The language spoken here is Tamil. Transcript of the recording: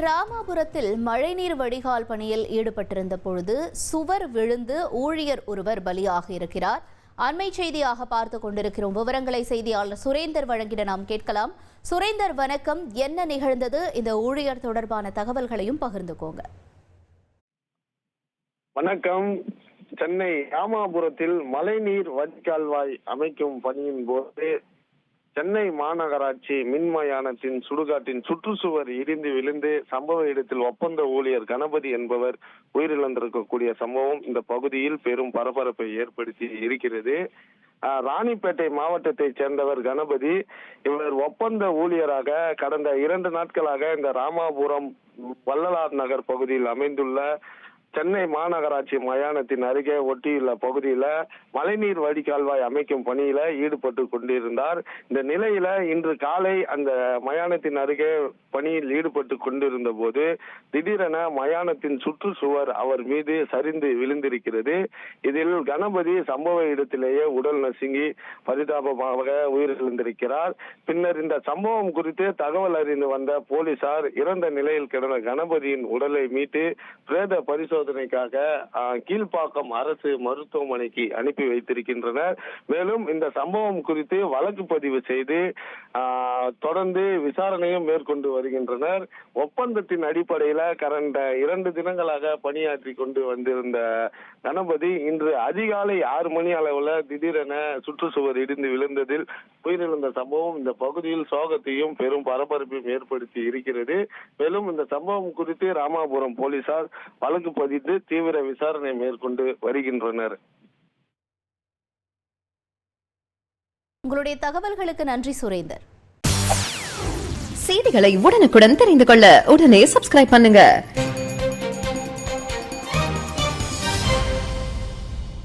ராமாபுரத்தில் மழைநீர் வடிகால் பணியில் ஈடுபட்டிருந்த பொழுது சுவர் விழுந்து ஊழியர் ஒருவர் பலியாக இருக்கிறார். அண்மை செய்தியாக பார்த்துக் கொண்டிருக்கிறோம். விவரங்களை செய்தியாளர் சுரேந்தர் வழங்கிட நாம் கேட்கலாம். சுரேந்தர், வணக்கம். என்ன நிகழ்ந்தது? இந்த ஊழியர் தொடர்பான தகவல்களையும் பகிர்ந்துக்கோங்க. வணக்கம். சென்னை ராமாபுரத்தில் மழைநீர் வடிகால்வாய் அமைக்கும் பணியின் போது சென்னை மாநகராட்சி மின்மயானத்தின் சுடுகாட்டின் சுற்றுச்சுவர் இடிந்து விழுந்து சம்பவ இடத்தில் ஒப்பந்த ஊழியர் கணபதி என்பவர் உயிரிழந்திருக்கக்கூடிய சம்பவம் இந்த பகுதியில் பெரும் பரபரப்பை ஏற்படுத்தி இருக்கிறது. ராணிப்பேட்டை மாவட்டத்தை சேர்ந்தவர் கணபதி. இவர் ஒப்பந்த ஊழியராக கடந்த 2 நாட்களாக இந்த ராமாபுரம் வள்ளலார் நகர் பகுதியில் அமைந்துள்ள சென்னை மாநகராட்சி மயானத்தின் அருகே ஒட்டியுள்ள பகுதியில மழைநீர் வடிகால்வாய் அமைக்கும் பணியில ஈடுபட்டு கொண்டிருந்தார். இந்த நிலையில இன்று காலை அந்த மயானத்தின் அருகே பணியில் ஈடுபட்டு கொண்டிருந்த போது திடீரென மயானத்தின் சுற்றுச்சுவர் அவர் மீது சரிந்து விழுந்திருக்கிறது. இதில் கணபதி சம்பவ இடத்திலேயே உடல் நசுங்கி பரிதாபமாக உயிரிழந்திருக்கிறார். பின்னர் இந்த சம்பவம் குறித்து தகவல் அறிந்து வந்த போலீசார் இறந்த நிலையில் கிடந்த கணபதியின் உடலை மீட்டு பிரேத பரிசோதனைக்காக கீழ்ப்பாக்கம் அரசு மருத்துவமனைக்கு அனுப்பி வைத்திருக்கின்றனர். மேலும் இந்த சம்பவம் குறித்து வழக்கு பதிவு செய்து தொடர்ந்து விசாரணையும் மேற்கொண்டு வருகின்றனர். ஒப்பந்தத்தின் அடிப்படையில கடந்த 2 தினங்களாக பணியாற்றி கொண்டு வந்திருந்த கணபதி இன்று அதிகாலை 6 மணி அளவுல திடீரென சுற்றுச்சுவர் இடிந்து விழுந்ததில் உயிரிழந்த சம்பவம் இந்த பகுதியில் சோகத்தையும் பெரும் பரபரப்பையும் ஏற்படுத்தி இருக்கிறது. மேலும் இந்த சம்பவம் குறித்து ராமாபுரம் போலீசார் வழக்கு பதித்து தீவிர விசாரணை மேற்கொண்டு வருகின்றனர். உங்களுடைய தகவல்களுக்கு நன்றி சுரேந்தர். செய்திகளை உடனுக்குடன் தெரிந்து கொள்ள உடனே சப்ஸ்கிரைப் பண்ணுங்க.